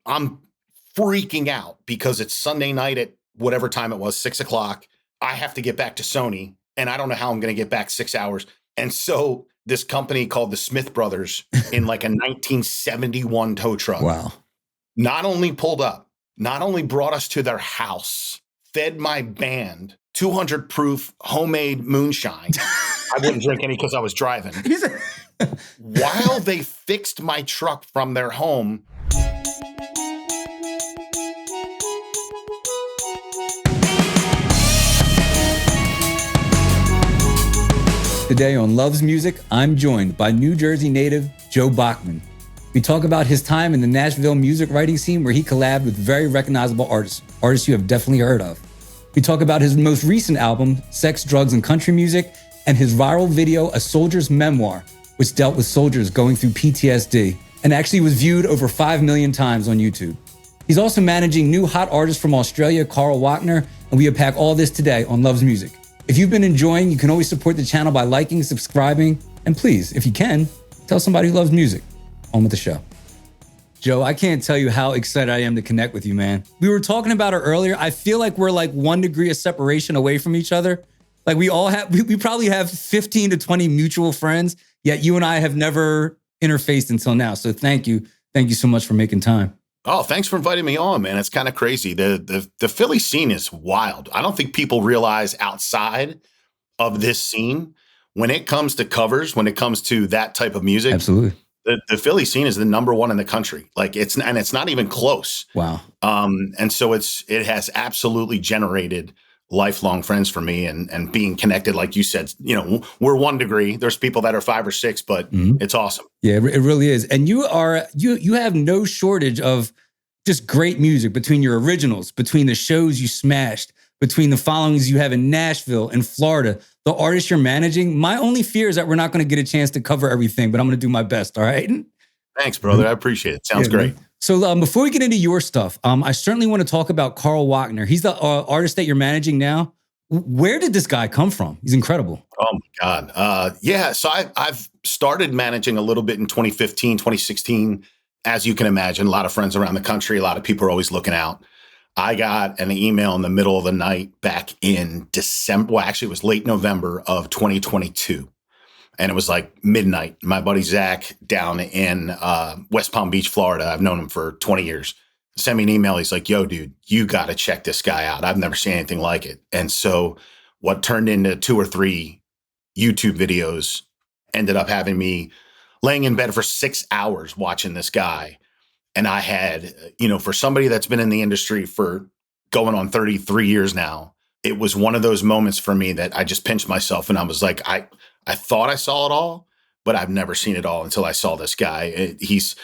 I'm freaking out because it's Sunday night at whatever time it was, 6:00. I have to get back to Sony, and I don't know how I'm going to get back 6 hours. And so this company called the Smith Brothers in like a 1971 tow truck, Wow. not only pulled up, not only brought us to their house, fed my band 200 proof homemade moonshine. I wouldn't drink any because I was driving. While they fixed my truck from their home. Today on Loves Music, I'm joined by New Jersey native Joe Bachman. We talk about his time in the Nashville music writing scene where he collabed with very recognizable artists you have definitely heard of. We talk about his most recent album, Sex, Drugs, and Country Music, and his viral video, A Soldier's Memoir, which dealt with soldiers going through PTSD and actually was viewed over 5 million times on YouTube. He's also managing new hot artist from Australia, Carl Wockner, and we unpack all this today on Loves Music. If you've been enjoying, you can always support the channel by liking, subscribing, and please, if you can, tell somebody who loves music. On with the show. Joe, I can't tell you how excited I am to connect with you, man. We were talking about it earlier. I feel like we're like 1 degree of separation away from each other. Like we probably have 15 to 20 mutual friends, yet you and I have never interfaced until now. So thank you. Thank you so much for making time. Oh, thanks for inviting me on, man. It's kind of crazy. The Philly scene is wild. I don't think people realize outside of this scene, when it comes to covers, when it comes to that type of music, absolutely, the Philly scene is the #1 in the country. Like it's not even close. Wow. And so it has absolutely generated lifelong friends for me and being connected. Like you said, we're 1 degree. There's people that are 5 or 6, but it's awesome. Yeah, it really is. And you have no shortage of just great music between your originals, between the shows you smashed, between the followings you have in Nashville and Florida, the artists you're managing. My only fear is that we're not going to get a chance to cover everything, but I'm going to do my best. All right. Thanks, brother. I appreciate it. Sounds great. Man. So before we get into your stuff, I certainly want to talk about Carl Wockner. He's the artist that you're managing now. Where did this guy come from? He's incredible. Oh my God. Yeah. So I've started managing a little bit in 2015, 2016. As you can imagine, a lot of friends around the country, a lot of people are always looking out. I got an email in the middle of the night back in December. Well, actually it was late November of 2022. And it was like midnight. My buddy Zach down in West Palm Beach, Florida, I've known him for 20 years, sent me an email. He's like, yo, dude, you got to check this guy out. I've never seen anything like it. And so what turned into 2 or 3 YouTube videos ended up having me laying in bed for 6 hours watching this guy. And I had, for somebody that's been in the industry for going on 33 years now, it was one of those moments for me that I just pinched myself and I was like, I thought I saw it all, but I've never seen it all until I saw this guy. He's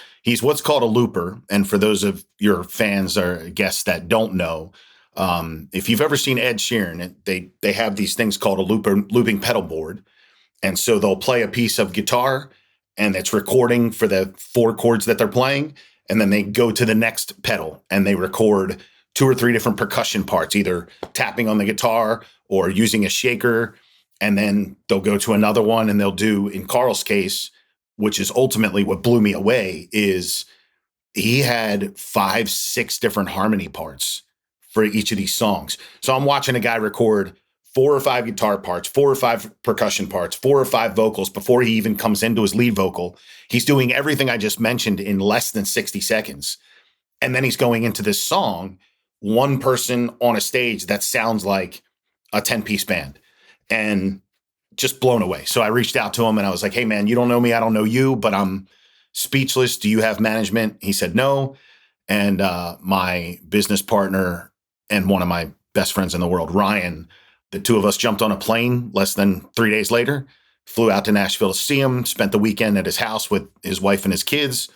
what's called a looper. And for those of your fans or guests that don't know, if you've ever seen Ed Sheeran, they have these things called a looping pedal board. And so they'll play a piece of guitar and it's recording for the 4 chords that they're playing. And then they go to the next pedal and they record 2 or 3 different percussion parts, either tapping on the guitar or using a shaker. And then they'll go to another one and they'll do, in Carl's case, which is ultimately what blew me away, is he had 5, 6 different harmony parts for each of these songs. So I'm watching a guy record 4 or 5 guitar parts, 4 or 5 percussion parts, 4 or 5 vocals before he even comes into his lead vocal. He's doing everything I just mentioned in less than 60 seconds. And then he's going into this song, one person on a stage that sounds like a 10-piece band. And just blown away. So I reached out to him and I was like, hey man, you don't know me. I don't know you, but I'm speechless. Do you have management? He said, no. And my business partner and one of my best friends in the world, Ryan, the 2 of us jumped on a plane less than 3 days later, flew out to Nashville to see him, spent the weekend at his house with his wife and his kids.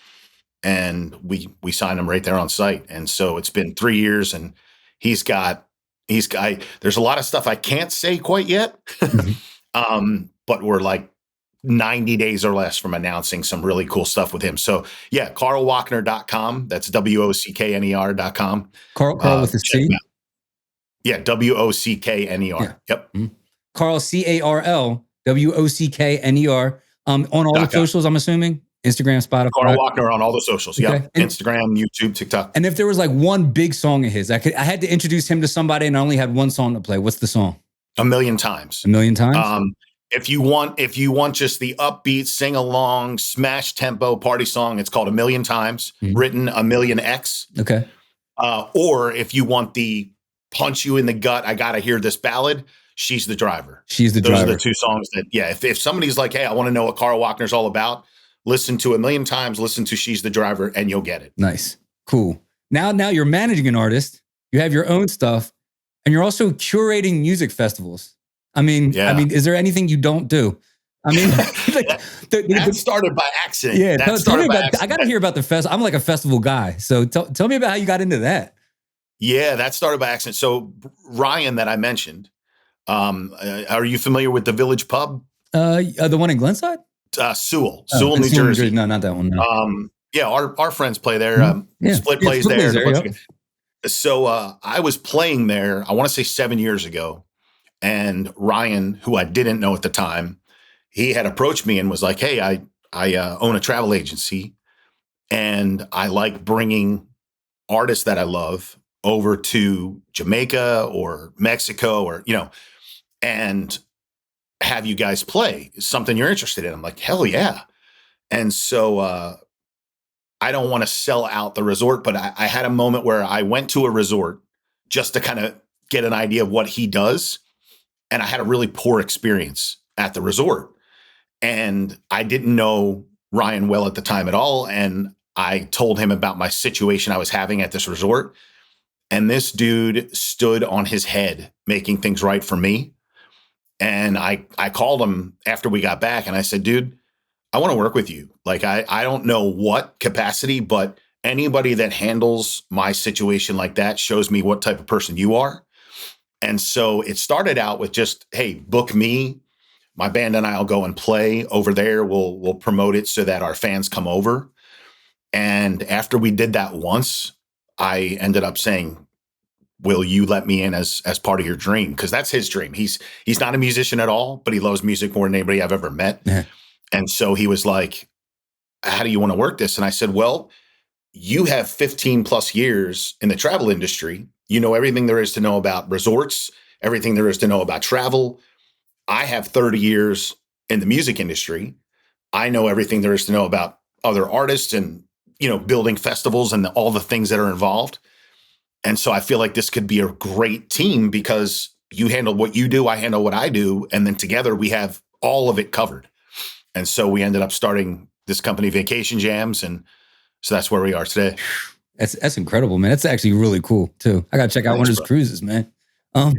And we signed him right there on site. And so it's been 3 years and there's a lot of stuff I can't say quite yet. But we're like 90 days or less from announcing some really cool stuff with him. So yeah, carlwockner.com. That's WOCKNER.com. Carl with a C? Yeah, WOCKNER. Yeah. Yep. Mm-hmm. Carl, CarlWockner. On all the socials, I'm assuming? Instagram, Carl Spotify. Wockner on all the socials. Okay. Yep. Instagram, YouTube, TikTok. And if there was like one big song of his, I had to introduce him to somebody and I only had one song to play. What's the song? A Million Times. A Million Times? If you want just the upbeat, sing along, smash tempo party song, it's called A Million Times, written A Million X. Okay. Or if you want the punch you in the gut, I gotta hear this ballad, She's the Driver. Those are the two songs that, if somebody's like, hey, I want to know what Carl Wockner's all about, listen to A Million Times, listen to She's the Driver, and you'll get it. Nice. Cool. Now you're managing an artist, you have your own stuff, and you're also curating music festivals. I mean, is there anything you don't do? I mean, that started by accident. Yeah, tell me about. I got to hear about the fest. I'm like a festival guy, so tell me about how you got into that. Yeah, that started by accident. So Ryan, that I mentioned, are you familiar with the Village Pub? The one in Glenside? Sewell, New Jersey. No, not that one. No. Yeah, our friends play there. Split plays there. So I was playing there, I want to say 7 years ago. And Ryan, who I didn't know at the time, he had approached me and was like, hey, I own a travel agency and I like bringing artists that I love over to Jamaica or Mexico or, and have you guys play something you're interested in. I'm like, hell yeah. And so I don't want to sell out the resort, but I had a moment where I went to a resort just to kind of get an idea of what he does. And I had a really poor experience at the resort. And I didn't know Ryan well at the time at all. And I told him about my situation I was having at this resort. And this dude stood on his head, making things right for me. And I called him after we got back and I said, dude, I want to work with you. Like, I don't know what capacity, but anybody that handles my situation like that shows me what type of person you are. And so it started out with just, hey, book me. My band and I will go and play over there. We'll promote it so that our fans come over. And after we did that once, I ended up saying, will you let me in as part of your dream? Because that's his dream. He's not a musician at all, but he loves music more than anybody I've ever met. Yeah. And so he was like, how do you want to work this? And I said, well, you have 15 plus years in the travel industry. You know everything there is to know about resorts, everything there is to know about travel. I have 30 years in the music industry. I know everything there is to know about other artists and, building festivals and all the things that are involved. And so I feel like this could be a great team because you handle what you do, I handle what I do. And then together we have all of it covered. And so we ended up starting this company, Vacation Jams. And so that's where we are today. That's incredible, man. That's actually really cool too. I got to check out one of his cruises, man. No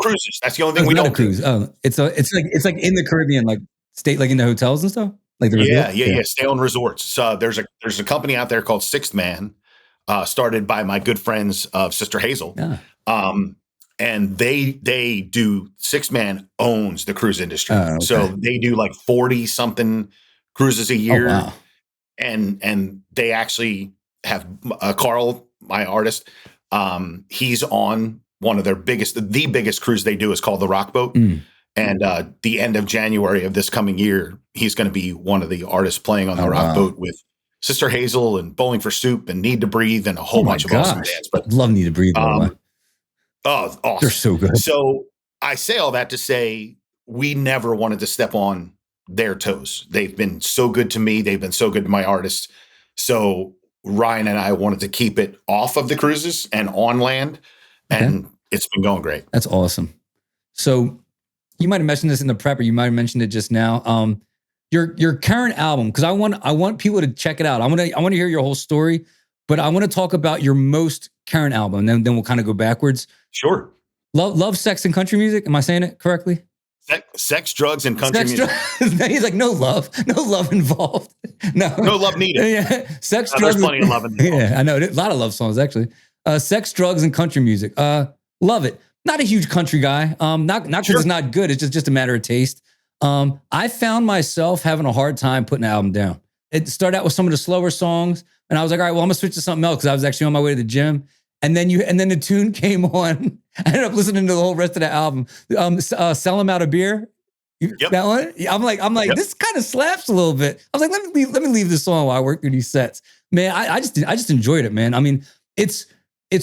cruises. That's the only thing we don't cruise. It's like in the Caribbean, like stay like in the hotels and stuff. Like the yeah. Stay on resorts. So there's a company out there called Sixth Man, started by my good friends of Sister Hazel. Yeah. And they do Sixth Man owns the cruise industry. Okay. So they do like 40 something cruises a year. Oh, wow. And they actually have Carl, my artist. He's on one of their the biggest cruise they do is called the Rock Boat. And the end of January of this coming year, he's going to be one of the artists playing on the Rock Boat with Sister Hazel and Bowling for Soup and Need to Breathe and a whole bunch of awesome bands. But love Need to Breathe. Oh, awesome. They're so good. So I say all that to say we never wanted to step on their toes. They've been so good to me. They've been so good to my artists. So Ryan and I wanted to keep it off of the cruises and on land. And it's been going great. That's awesome. So you might have mentioned this in the prep, or you might have mentioned it just now. Your current album, because I want people to check it out. I want to hear your whole story, but I want to talk about your most current album, and then we'll kind of go backwards. Sure. Love, Sex, and Country Music. Am I saying it correctly? Sex, drugs, and country music. He's like, no love involved. No love needed. Yeah, sex, drugs. There's plenty of love involved. Yeah, I know. A lot of love songs actually. Sex, drugs, and country music. Love it. Not a huge country guy. Not because it's not good. It's just a matter of taste. I found myself having a hard time putting the album down. It started out with some of the slower songs, and I was like, all right, well, I'm gonna switch to something else because I was actually on my way to the gym. And then the tune came on. I ended up listening to the whole rest of the album. Sell 'em out a beer. Yep. That one? Yeah, I'm like, Yep. this kind of slaps a little bit. I was like, let me leave this song while I work through these sets. Man, I just enjoyed it, man. I mean, it's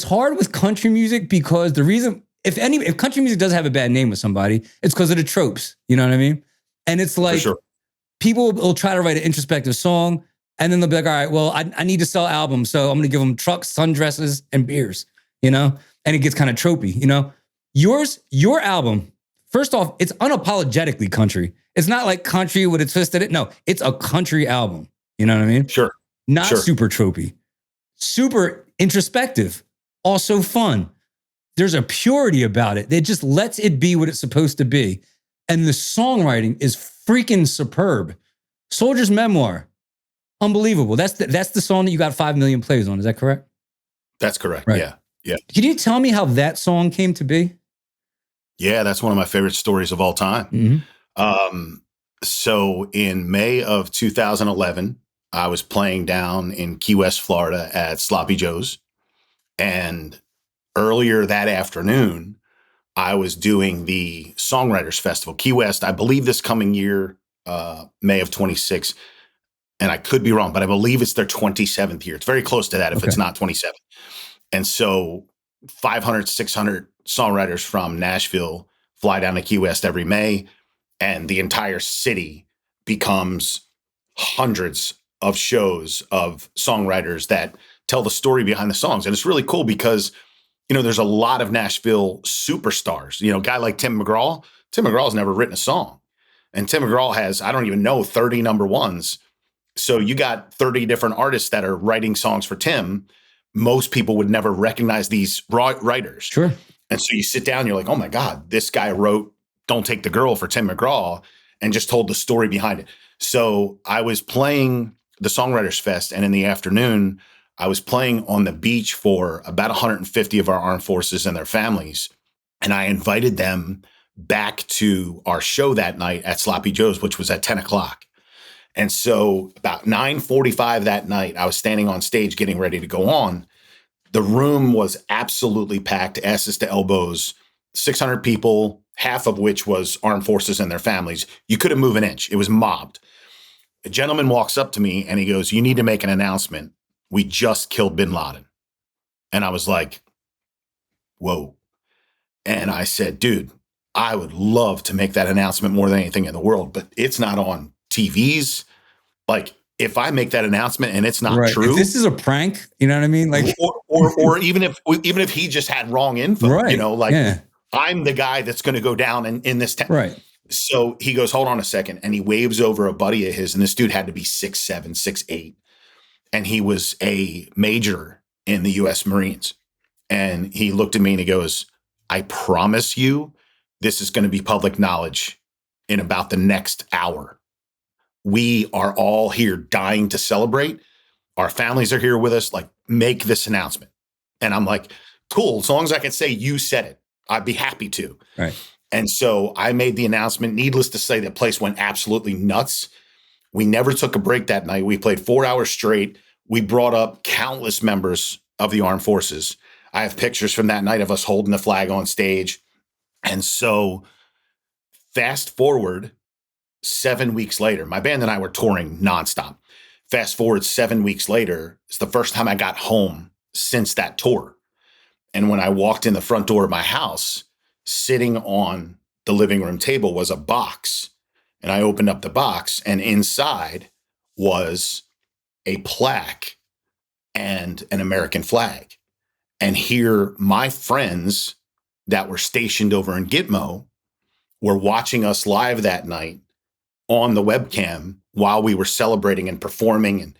hard with country music because the reason, if country music does have a bad name with somebody, it's because of the tropes. You know what I mean? And it's For like sure. people will try to write an introspective song, and then they'll be like, all right, well, I need to sell albums, so I'm going to give them trucks, sundresses, and beers, you know? And it gets kind of tropey, you know? Your album, first off, it's unapologetically country. It's not like country with a twist in it. No, it's a country album. You know what I mean? Sure. Not Sure. super tropey. Super introspective. Also fun. There's a purity about it. It just lets it be what it's supposed to be. And the songwriting is freaking superb. Soldier's Memoir. Unbelievable. That's the song that you got 5 million plays on. Is that correct? That's correct. Right. Yeah. Yeah. Can you tell me how that song came to be? Yeah. That's one of my favorite stories of all time. Mm-hmm. So in May of 2011, I was playing down in Key West, Florida at Sloppy Joe's. And earlier that afternoon, I was doing the Songwriters Festival, Key West, I believe this coming year, May of 26. And I could be wrong, but I believe it's their 27th year. It's very close to that if it's not 27. And so 500, 600 songwriters from Nashville fly down to Key West every May, and the entire city becomes hundreds of shows of songwriters that tell the story behind the songs. And it's really cool because, you know, there's a lot of Nashville superstars. You know, a guy like Tim McGraw's never written a song. And Tim McGraw has, I don't even know, 30 number ones. So you got 30 different artists that are writing songs for Tim. Most people would never recognize these writers. Sure. And so you sit down, you're like, oh my God, this guy wrote Don't Take the Girl for Tim McGraw and just told the story behind it. So I was playing the Songwriters Fest, and in the afternoon, I was playing on the beach for about 150 of our armed forces and their families. And I invited them back to our show that night at Sloppy Joe's, which was at 10 o'clock. And so about 9:45 that night, I was standing on stage getting ready to go on. The room was absolutely packed, asses to elbows, 600 people, half of which was armed forces and their families. You couldn't move an inch. It was mobbed. A gentleman walks up to me and he goes, "You need to make an announcement. We just killed bin Laden." And I was like, whoa. And I said, dude, I would love to make that announcement more than anything in the world, but it's not on TVs. Like, if I make that announcement and it's not true, if this is a prank, you know what I mean? Like, or even if he just had wrong info, right, you know, like I'm the guy that's going to go down in this town. Right. So he goes, hold on a second. And he waves over a buddy of his. And this dude had to be 6'7", 6'8". And he was a major in the U.S. Marines. And he looked at me and he goes, "I promise you, this is going to be public knowledge in about the next hour. We are all here dying to celebrate. Our families are here with us. Like, make this announcement." And I'm like, cool. As long as I can say you said it, I'd be happy to. Right. And so I made the announcement. Needless to say, the place went absolutely nuts. We never took a break that night. We played 4 hours straight. We brought up countless members of the armed forces. I have pictures from that night of us holding the flag on stage. And so fast forward 7 weeks later, my band and I were touring nonstop. Fast forward 7 weeks later, it's the first time I got home since that tour. And when I walked in the front door of my house, sitting on the living room table was a box. And I opened up the box, and inside was a plaque and an American flag. And here, my friends that were stationed over in Gitmo were watching us live that night on the webcam while we were celebrating and performing. And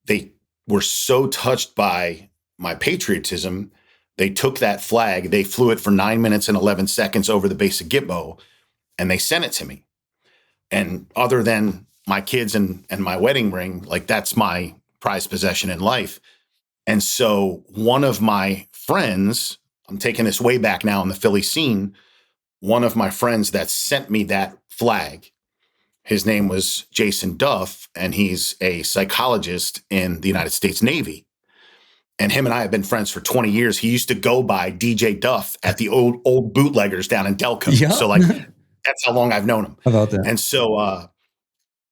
they were so touched by my patriotism, they took that flag, they flew it for 9 minutes and 11 seconds over the base of Gitmo, and they sent it to me. And other than my kids and my wedding ring, like, that's my prized possession in life. And so one of my friends, I'm taking this way back now in the Philly scene, one of my friends that sent me that flag, his name was Jason Duff, and he's a psychologist in the United States Navy. And him and I have been friends for 20 years. He used to go by DJ Duff at the old bootleggers down in Delco. Yep. So, like, That's how long I've known him. How about that? And so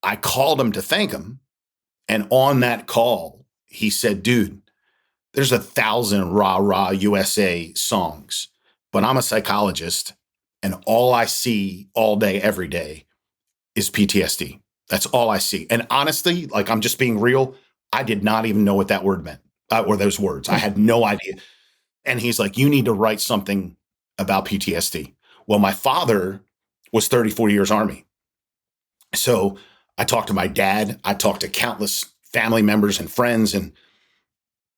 I called him to thank him. And on that call, he said, dude, there's 1,000 rah rah USA songs, but I'm a psychologist and all I see all day, every day is PTSD. That's all I see. And honestly, like I'm just being real, I did not even know what that word meant or those words. I had no idea. And he's like, you need to write something about PTSD. Well, my father was 34 years Army. So I talked to my dad. I talked to countless family members and friends, and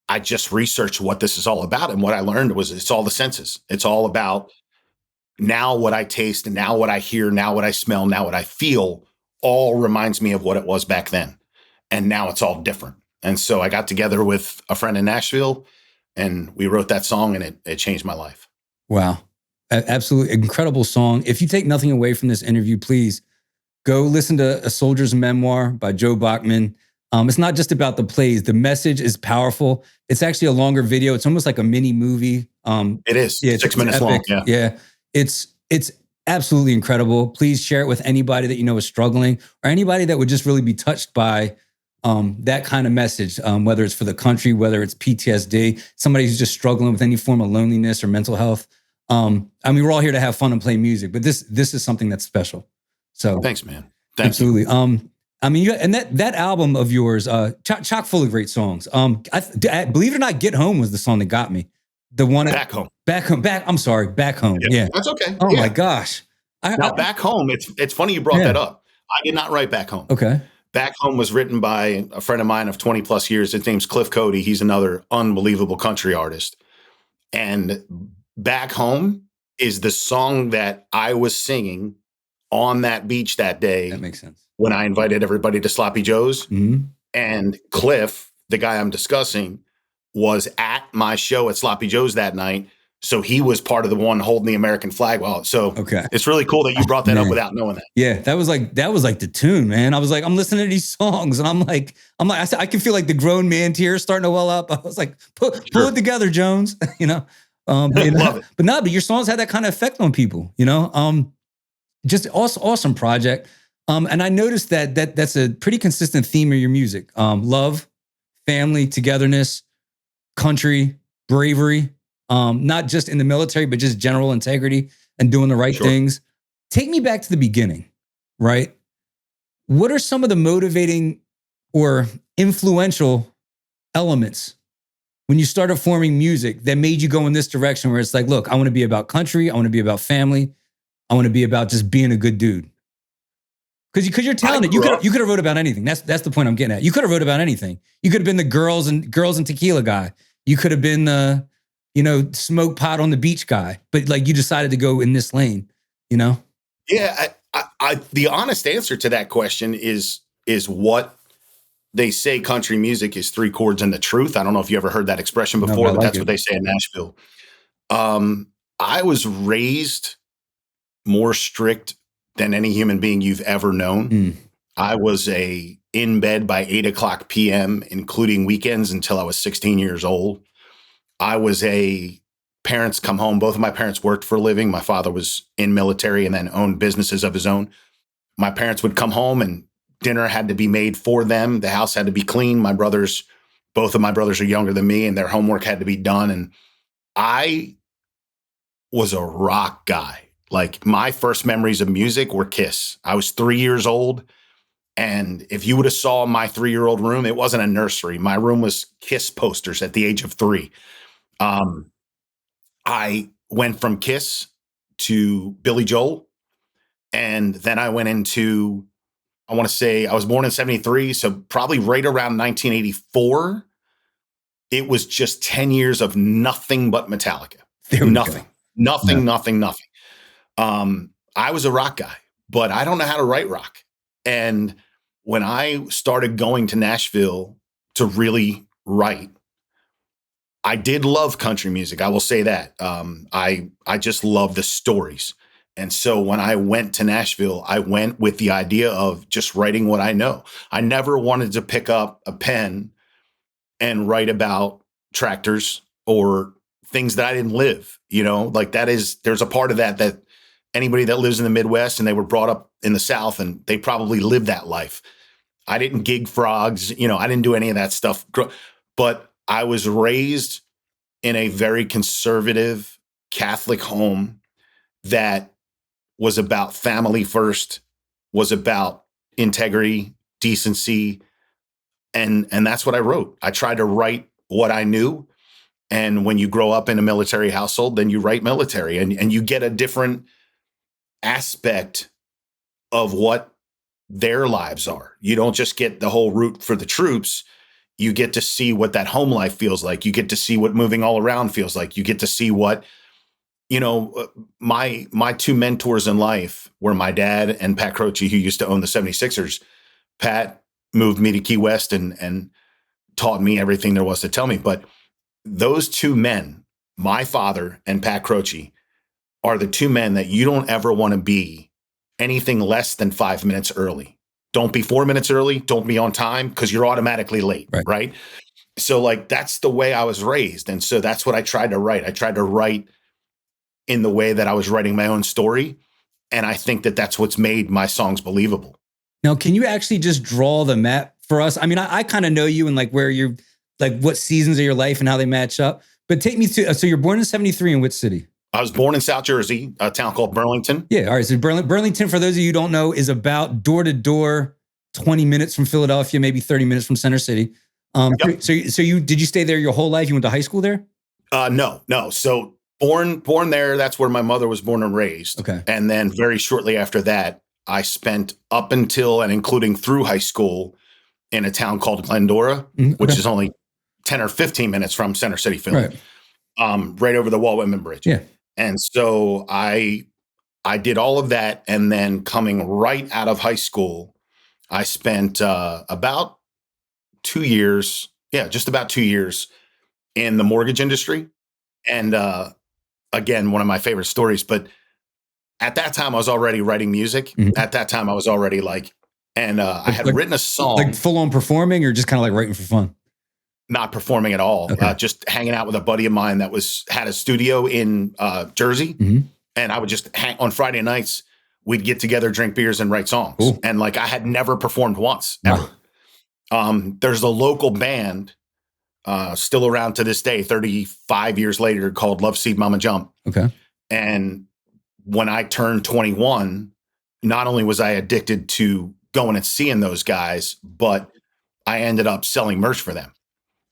I just researched what this is all about. And what I learned was it's all the senses. It's all about now what I taste and now what I hear, now what I smell, now what I feel all reminds me of what it was back then. And now it's all different. And so I got together with a friend in Nashville and we wrote that song, and it changed my life. Wow. Absolutely incredible song. If you take nothing away from this interview, please go listen to A Soldier's Memoir by Joe Bachman. It's not just about the plays. The message is powerful. It's actually a longer video. It's almost like a mini movie. It is. Yeah, 6 minutes long. Yeah. It's absolutely incredible. Please share it with anybody that you know is struggling or anybody that would just really be touched by that kind of message, whether it's for the country, whether it's PTSD, somebody who's just struggling with any form of loneliness or mental health. I mean, we're all here to have fun and play music, but this is something that's special. So thanks, man. Thanks. Absolutely. I mean, and that album of yours, chock full of great songs. I believe it or not, Get Home was the song that got me. The one Back Home. I'm sorry, Back Home. Yeah. That's okay. Oh my gosh. Now, Back Home, it's funny you brought that up. I did not write Back Home. Okay. Back Home was written by a friend of mine of 20 plus years. His name's Cliff Cody. He's another unbelievable country artist. And Back Home is the song that I was singing on that beach that day. That makes sense. When I invited everybody to Sloppy Joe's. Mm-hmm. And Cliff, the guy I'm discussing, was at my show at Sloppy Joe's that night. So he was part of the one holding the American flag. Well, so It's really cool that you brought that up without knowing that. Yeah, that was like the tune, man. I was like, I'm listening to these songs, and I'm like, I can feel like the grown man tears starting to well up. I was like, pull it together, Jones. You know, but your songs had that kind of effect on people. You know, just awesome project. And I noticed that's a pretty consistent theme of your music: love, family, togetherness, country, bravery. Not just in the military, but just general integrity and doing the right things. Take me back to the beginning, right? What are some of the motivating or influential elements when you started forming music that made you go in this direction where it's like, look, I want to be about country. I want to be about family. I want to be about just being a good dude. Because you're talented. You could have wrote about anything. That's the point I'm getting at. You could have wrote about anything. You could have been the girls and tequila guy. You could have been the smoke pot on the beach guy, but like you decided to go in this lane, you know? Yeah. I the honest answer to that question is what they say country music is 3 chords and the truth. I don't know if you ever heard that expression before, but that's what they say in Nashville. I was raised more strict than any human being you've ever known. I was in bed by 8:00 PM, including weekends until I was 16 years old. I was parents come home. Both of my parents worked for a living. My father was in military and then owned businesses of his own. My parents would come home and dinner had to be made for them. The house had to be clean. Both of my brothers are younger than me and their homework had to be done. And I was a rock guy. Like my first memories of music were Kiss. I was 3 years old. And if you would have saw my 3-year-old room, it wasn't a nursery. My room was Kiss posters at the age of 3. I went from Kiss to Billy Joel. And then I went into, I want to say I was born in 73. So probably right around 1984, it was just 10 years of nothing but Metallica. Nothing. I was a rock guy, but I don't know how to write rock. And when I started going to Nashville to really write, I did love country music. I will say that. I just love the stories. And so when I went to Nashville, I went with the idea of just writing what I know. I never wanted to pick up a pen and write about tractors or things that I didn't live, like there's a part of that anybody that lives in the Midwest and they were brought up in the South and they probably lived that life. I didn't gig frogs, I didn't do any of that stuff, but I was raised in a very conservative Catholic home that was about family first, was about integrity, decency, and that's what I wrote. I tried to write what I knew. And when you grow up in a military household, then you write military and you get a different aspect of what their lives are. You don't just get the whole root for the troops. You get to see what that home life feels like. You get to see what moving all around feels like. You get to see what, my two mentors in life were my dad and Pat Croce, who used to own the 76ers. Pat moved me to Key West and taught me everything there was to tell me. But those two men, my father and Pat Croce, are the two men that you don't ever want to be anything less than 5 minutes early. Don't be 4 minutes early. Don't be on time because you're automatically late, right? So that's the way I was raised. And so that's what I tried to write. I tried to write in the way that I was writing my own story. And I think that that's what's made my songs believable. Now, can you actually just draw the map for us? I mean, I kind of know you and where you're, what seasons of your life and how they match up. But take me to, so you're born in 73 in which city? I was born in South Jersey, a town called Burlington. Yeah. All right. So Burlington, for those of you who don't know, is about door to door, 20 minutes from Philadelphia, maybe 30 minutes from Center City. Yep. So did you stay there your whole life? You went to high school there? No. So born there. That's where my mother was born and raised. Okay. And then very shortly after that, I spent up until and including through high school in a town called Glendora, which is only 10 or 15 minutes from Center City, Philly, right over the Walt Whitman Bridge. Yeah. And so I did all of that. And then coming right out of high school, I spent about 2 years, just about 2 years in the mortgage industry. And again, one of my favorite stories, but at that time I was already writing music. At that time I was already I had written a song. Full on performing or just kind of writing for fun? Not performing at all. Okay. Just hanging out with a buddy of mine that had a studio in Jersey. And I would just on Friday nights, we'd get together, drink beers and write songs. Cool. And I had never performed once, ever. Wow. There's a local band still around to this day, 35 years later, called Love Seed Mama Jump. Okay. And when I turned 21, not only was I addicted to going and seeing those guys, but I ended up selling merch for them.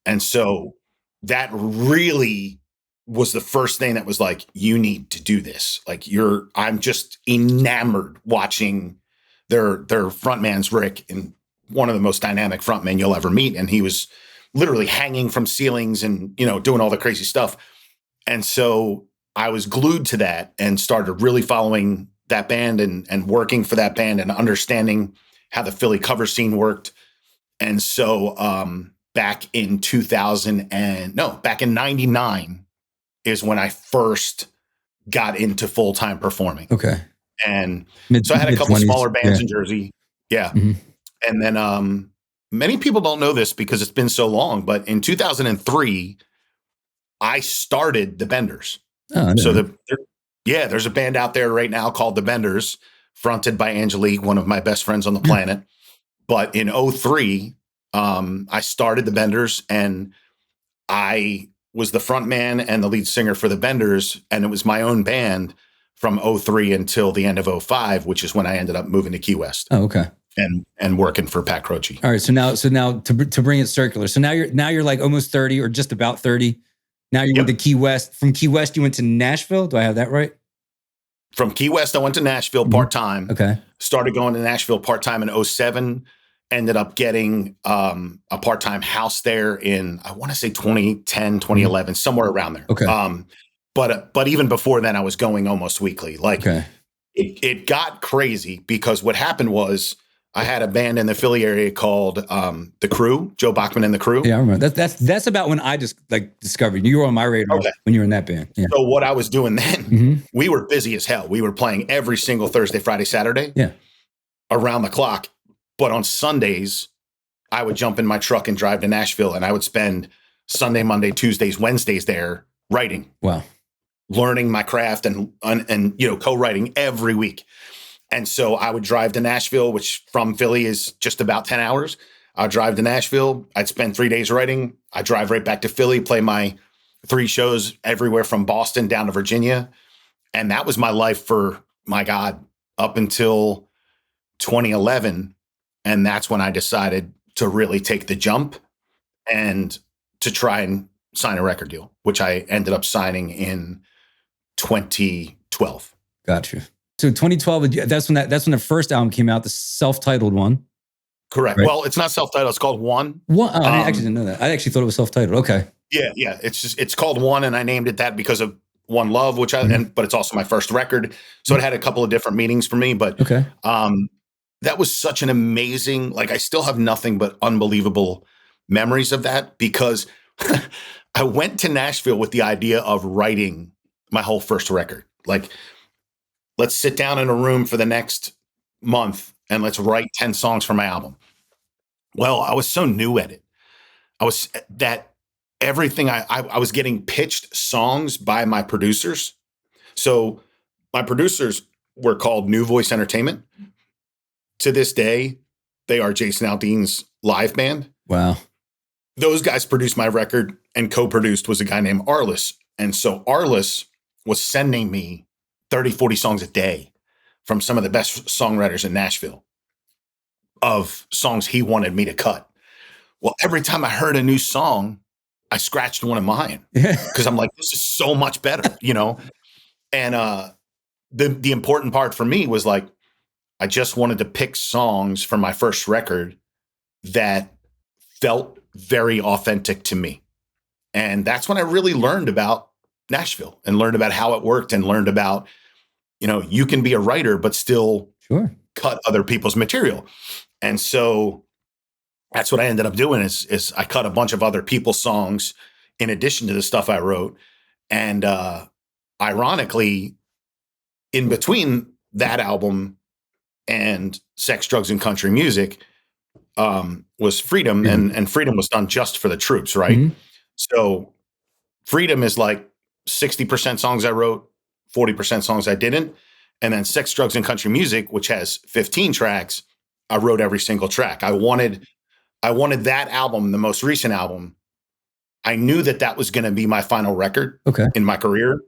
And so that really was the first thing that was you need to do this. I'm just enamored watching their frontman's Rick, and one of the most dynamic frontmen you'll ever meet. And he was literally hanging from ceilings and, doing all the crazy stuff. And so I was glued to that and started really following that band and working for that band and understanding how the Philly cover scene worked. And so, back in 99 is when I first got into full-time performing. Okay. And so I had a couple smaller bands in Jersey. Yeah. Mm-hmm. And then many people don't know this because it's been so long, but in 2003, I started the Benders. Oh, so there's a band out there right now called the Benders, fronted by Angelique, one of my best friends on the planet. But in 2003, I started the Benders, and I was the front man and the lead singer for the Benders. And it was my own band from 2003 until the end of 2005, which is when I ended up moving to Key West. Oh, okay. And working for Pat Croce. All right. So now to bring it circular. So now you're almost 30 or just about 30. Now you went to Key West. From Key West, you went to Nashville. Do I have that right? From Key West, I went to Nashville part-time. Okay. Started going to Nashville part-time in 2007. Ended up getting a part-time house there in, I want to say 2010, 2011, somewhere around there. Okay. But even before then, I was going almost weekly. Okay. It got crazy because what happened was I had a band in the Philly area called The Crew, Joe Bachman and The Crew. Yeah, I remember. That's about when I just discovered you were on my radar when you were in that band. Yeah. So what I was doing then, we were busy as hell. We were playing every single Thursday, Friday, Saturday, around the clock. But on Sundays, I would jump in my truck and drive to Nashville, and I would spend Sunday, Monday, Tuesdays, Wednesdays there writing. Wow. learning my craft and co-writing every week. And so I would drive to Nashville, which from Philly is just about 10 hours. I'd drive to Nashville. I'd spend 3 days writing. I'd drive right back to Philly, play my 3 shows everywhere from Boston down to Virginia. And that was my life for, my God, up until 2011. And that's when I decided to really take the jump and to try and sign a record deal, which I ended up signing in 2012. Gotcha. So 2012, that's when the first album came out, the self-titled one. Correct. Right? Well, it's not self-titled. It's called One. One. Oh, I actually didn't know that. I actually thought it was self-titled. Okay. Yeah. It's called One, and I named it that because of One Love, but it's also my first record. So it had a couple of different meanings for me. But okay. That was such an amazing, like, I still have nothing but unbelievable memories of that, because I went to Nashville with the idea of writing my whole first record. Like, let's sit down in a room for the next month and let's write 10 songs for my album. Well, I was so new at it. I was getting pitched songs by my producers. So my producers were called New Voice Entertainment. To this day, they are Jason Aldean's live band. Wow. Those guys produced my record, and co-produced was a guy named Arliss. And so Arliss was sending me 30, 40 songs a day from some of the best songwriters in Nashville of songs he wanted me to cut. Well, every time I heard a new song, I scratched one of mine because I'm like, this is so much better, And the important part for me was like, I just wanted to pick songs for my first record that felt very authentic to me. And that's when I really learned about Nashville and learned about how it worked and learned about, you can be a writer, but still cut other people's material. And so that's what I ended up doing is I cut a bunch of other people's songs in addition to the stuff I wrote. And ironically, in between that album and Sex, Drugs, and Country Music was Freedom. And Freedom was done just for the troops, right? Mm-hmm. So Freedom is like 60% songs I wrote, 40% songs I didn't. And then Sex, Drugs, and Country Music, which has 15 tracks, I wrote every single track. I wanted that album, the most recent album. I knew that was going to be my final record in my career.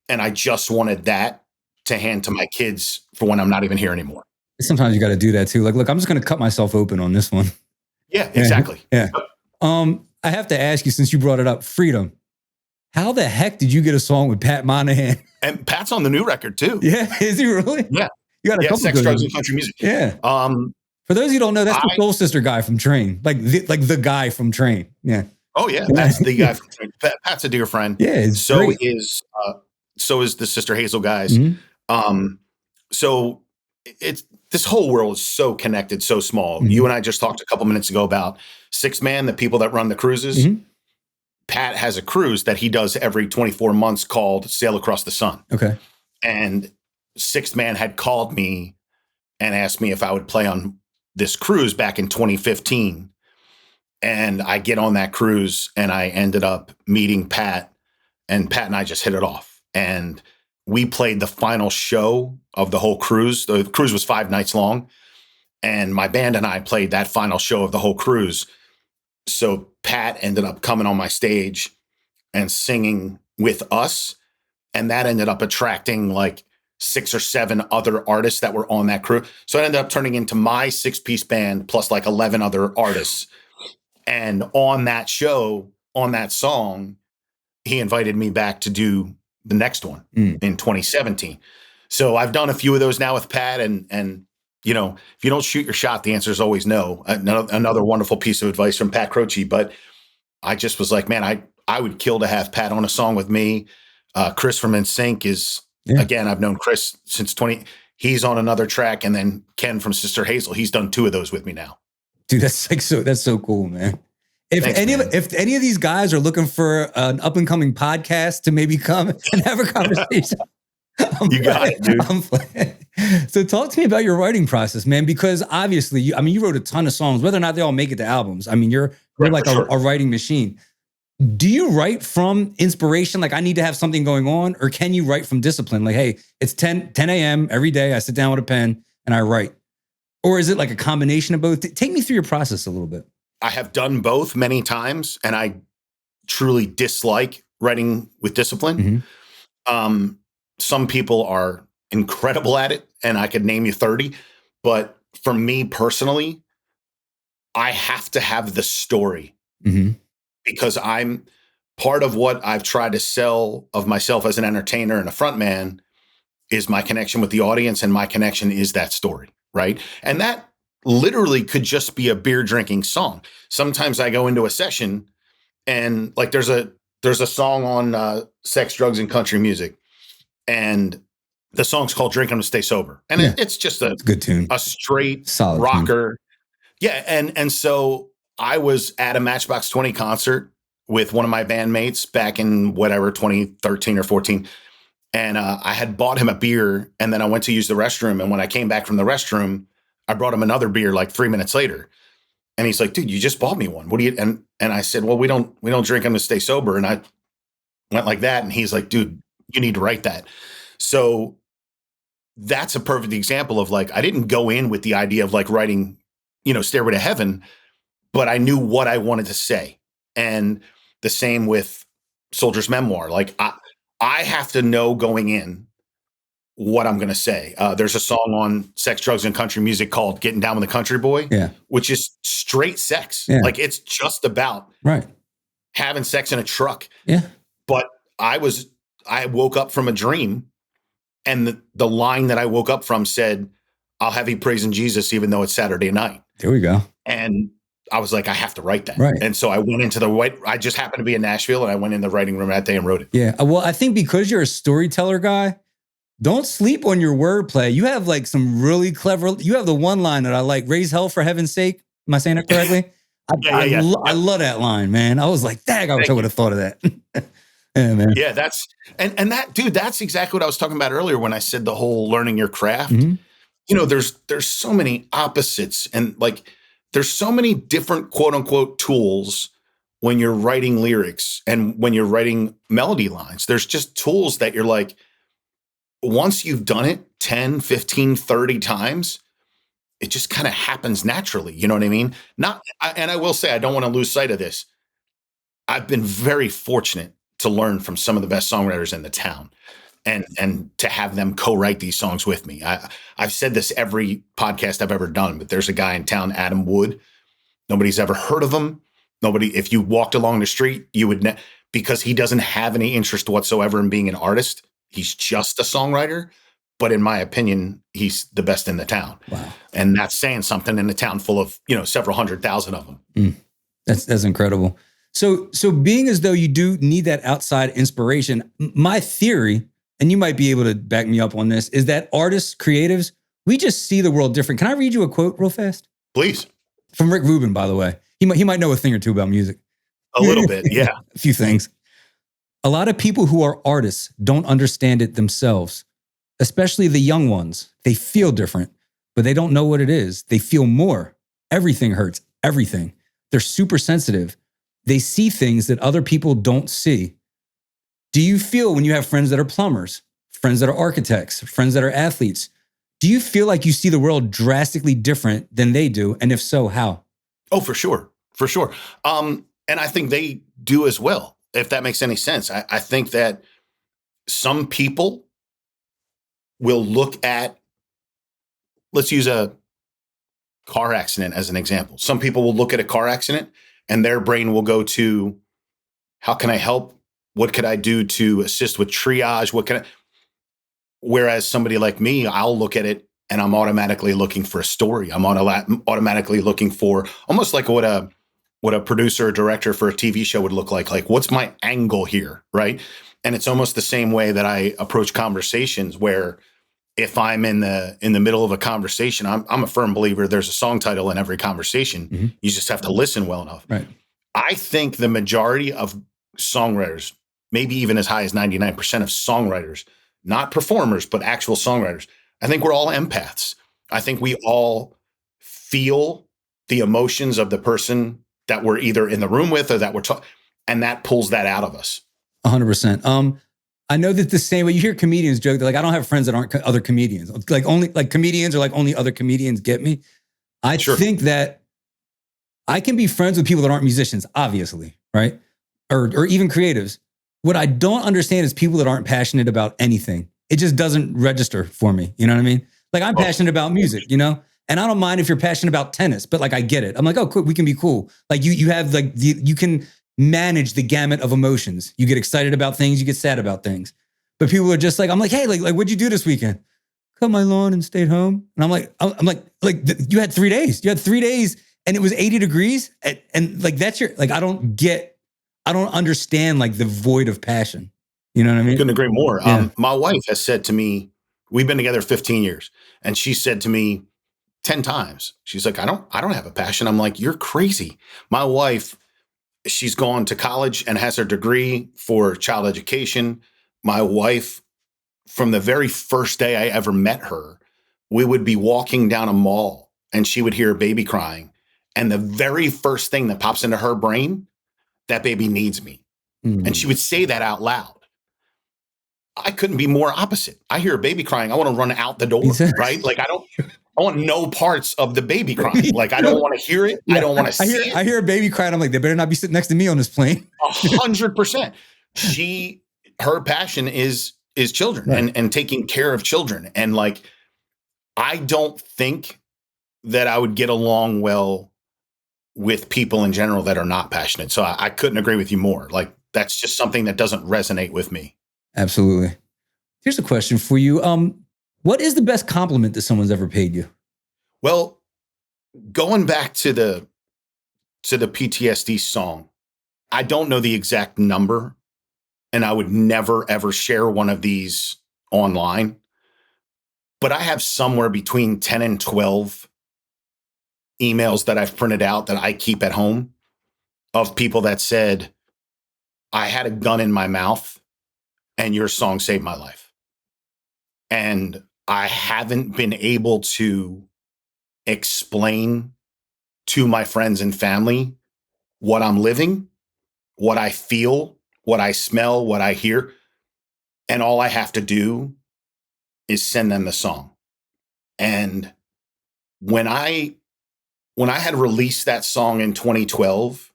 And I just wanted that to hand to my kids for when I'm not even here anymore. Sometimes you got to do that too. Like, look, I'm just going to cut myself open on this one. Yeah, exactly. Yeah. I have to ask you, since you brought it up, Freedom. How the heck did you get a song with Pat Monahan? And Pat's on the new record too. Yeah, is he really? Yeah. You got a couple Sex, Drugs, and Country Music. Yeah. For those of you who don't know, that's the Soul Sister guy from Train. Like the guy from Train. Yeah. Oh yeah, that's the guy from Train. Pat's a dear friend. Yeah. So is the Sister Hazel guys. Mm-hmm. So this whole world is so connected, so small. Mm-hmm. You and I just talked a couple minutes ago about Six Man, the people that run the cruises. Mm-hmm. Pat has a cruise that he does every 24 months called Sail Across the Sun. Okay. And Sixth Man had called me and asked me if I would play on this cruise back in 2015. And I get on that cruise and I ended up meeting Pat, and Pat and I just hit it off. And we played the final show of the whole cruise. The cruise was 5 nights long. And my band and I played that final show of the whole cruise. So Pat ended up coming on my stage and singing with us. And that ended up attracting like 6 or 7 other artists that were on that crew. So it ended up turning into my 6-piece band plus like 11 other artists. And on that show, on that song, he invited me back to do the next one in 2017. So I've done a few of those now with Pat, and if you don't shoot your shot, the answer is always no. Another wonderful piece of advice from Pat Croce. But I just was like, man, I would kill to have Pat on a song with me. Chris from NSYNC is, again, I've known Chris since 20. He's on another track. And then Ken from Sister Hazel, he's done 2 of those with me now. Dude, that's so cool, man. If any of these guys are looking for an up and coming podcast to maybe come and have a conversation, got it, dude. I'm playing. So talk to me about your writing process, man, because obviously, you wrote a ton of songs, whether or not they all make it to albums. I mean, you're like a writing machine. Do you write from inspiration? Like, I need to have something going on, or can you write from discipline? Like, hey, it's 10 a.m. every day. I sit down with a pen and I write. Or is it like a combination of both? Take me through your process a little bit. I have done both many times, and I truly dislike writing with discipline. Some people are incredible at it, and I could name you 30. But for me personally, I have to have the story because I'm part of what I've tried to sell of myself as an entertainer and a frontman is my connection with the audience, and my connection is that story, right? And that literally could just be a beer drinking song. Sometimes I go into a session and like there's a song on sex, drugs, and country music, and the song's called "Drinking to Stay Sober," and it's just a good tune, a straight solid rocker. Tune. Yeah, and so I was at a Matchbox 20 concert with one of my bandmates back in whatever 2013 or 14, and I had bought him a beer, and then I went to use the restroom, and when I came back from the restroom, I brought him another beer like 3 minutes later. And he's like, dude, you just bought me one. What do you, and I said, well, we don't drink them to stay sober. And I went like that. And he's like, dude, you need to write that. So that's a perfect example of like, I didn't go in with the idea of like writing, Stairway to Heaven, but I knew what I wanted to say. And the same with Soldier's Memoir. Like I have to know going in what I'm going to say. There's a song on sex, drugs, and country music called "Getting Down with the Country Boy," which is straight sex. Yeah. Like it's just about having sex in a truck. Yeah. But I woke up from a dream, and the line that I woke up from said, "I'll have you praising Jesus even though it's Saturday night." There we go. And I was like, I have to write that. Right. And so I went into I just happened to be in Nashville, and I went in the writing room that day and wrote it. Yeah. Well, I think because you're a storyteller guy, don't sleep on your wordplay. You have like some really clever, you have the one line that I like, "Raise hell for heaven's sake." Am I saying it correctly? I love that line, man. I was like, dang, I wish I would have thought of that. Yeah, man. Yeah, that's, and that, dude, that's exactly what I was talking about earlier when I said the whole learning your craft. There's so many opposites, and like, there's so many different quote unquote tools when you're writing lyrics and when you're writing melody lines. There's just tools that you're like, once you've done it 10, 15, 30 times, it just kind of happens naturally. You know what I mean? And I will say, I don't want to lose sight of this. I've been very fortunate to learn from some of the best songwriters in the town and to have them co-write these songs with me. I've said this every podcast I've ever done, but there's a guy in town, Adam Wood. Nobody's ever heard of him. If you walked along the street, you would, because he doesn't have any interest whatsoever in being an artist. He's just a songwriter, but in my opinion, he's the best in the town. Wow. And that's saying something in a town full of, several 100,000 of them. That's incredible. So being as though you do need that outside inspiration, my theory, and you might be able to back me up on this, is that artists, creatives, we just see the world different. Can I read you a quote real fast? Please. From Rick Rubin, by the way. He might know a thing or two about music. A little bit, yeah. A few things. A lot of people who are artists don't understand it themselves, especially the young ones. They feel different, but they don't know what it is. They feel more. Everything hurts, everything. They're super sensitive. They see things that other people don't see. Do you feel when you have friends that are plumbers, friends that are architects, friends that are athletes, do you feel like you see the world drastically different than they do? And if so, how? Oh, for sure. For sure. And I think they do as well, if that makes any sense. I think that some people will look at, let's use a car accident as an example. Some people will look at a car accident and their brain will go to, how can I help? What could I do to assist with triage? Whereas somebody like me, I'll look at it and I'm automatically looking for a story. I'm automatically looking for almost like what a producer or director for a TV show would look like. Like, what's my angle here, right? And it's almost the same way that I approach conversations, where if I'm in the middle of a conversation, I'm a firm believer there's a song title in every conversation. Mm-hmm. You just have to listen well enough. Right. I think the majority of songwriters, maybe even as high as 99% of songwriters, not performers, but actual songwriters, I think we're all empaths. I think we all feel the emotions of the person that we're either in the room with or that we're talking. Mm-hmm. that pulls that out of us. 100%. I know that the same way you hear comedians joke, they're like, I don't have friends that aren't other comedians. Like only like comedians or like only other comedians get me. I think that I can be friends with people that aren't musicians, obviously, right? Or even creatives. What I don't understand is people that aren't passionate about anything. It just doesn't register for me. You know what I mean? Like I'm passionate about music, you know? And I don't mind if you're passionate about tennis, but like I get it. I'm like, oh, cool, we can be cool. Like you have like you can manage the gamut of emotions. You get excited about things, you get sad about things. But people are just like, I'm like, hey, like what'd you do this weekend? Cut my lawn and stayed home. And I'm like, you had 3 days. You had 3 days and it was 80 degrees. And like, that's your, like, I don't understand like the void of passion. You know what I mean? Couldn't agree more. Yeah. My wife has said to me, we've been together 15 years, and she said to me 10 times, she's like, I don't have a passion. I'm like, you're crazy. My wife, she's gone to college and has her degree for child education. My wife, from the very first day I ever met her, we would be walking down a mall and she would hear a baby crying. And the very first thing that pops into her brain, that baby needs me. Mm. And she would say that out loud. I couldn't be more opposite. I hear a baby crying, I want to run out the door, right? Like I want no parts of the her crying. Like I don't want to hear it. Yeah, I don't want to see it. I hear a baby crying. I'm like, they better not be sitting next to me on this plane. 100%. Her passion is children, right, and taking care of children. And like, I don't think that I would get along well with people in general that are not passionate. So I couldn't agree with you more. Like that's just something that doesn't resonate with me. Absolutely. Here's a question for you. What is the best compliment that someone's ever paid you? Well, going back to the PTSD song, I don't know the exact number, and I would never, ever share one of these online, but I have somewhere between 10 and 12 emails that I've printed out that I keep at home of people that said, I had a gun in my mouth and your song saved my life. And I haven't been able to explain to my friends and family what I'm living, what I feel, what I smell, what I hear. And all I have to do is send them the song. And when I had released that song in 2012,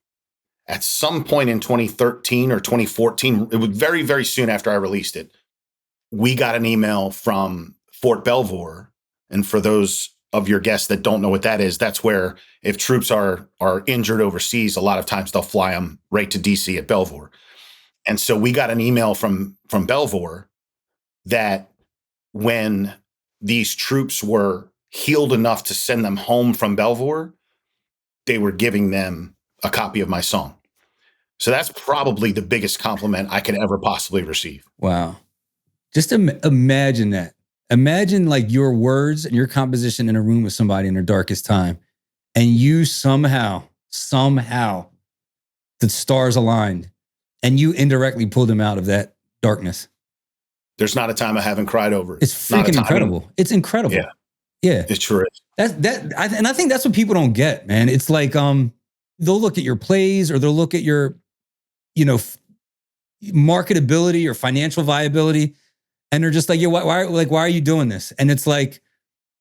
at some point in 2013 or 2014, it was very, very soon after I released it, we got an email from Fort Belvoir. And for those of your guests that don't know what that is, that's where if troops are injured overseas, a lot of times they'll fly them right to DC at Belvoir. And so we got an email from Belvoir that when these troops were healed enough to send them home from Belvoir, they were giving them a copy of my song. So that's probably the biggest compliment I could ever possibly receive. Wow. Just imagine that. Imagine like your words and your composition in a room with somebody in their darkest time, and you somehow, the stars aligned, and you indirectly pulled them out of that darkness. There's not a time I haven't cried over it. It's freaking incredible. It's incredible. Yeah. Yeah. It sure is. And I think that's what people don't get, man. It's like, they'll look at your plays or they'll look at your, marketability or financial viability. And they're just like, yeah, why are you doing this? And it's like,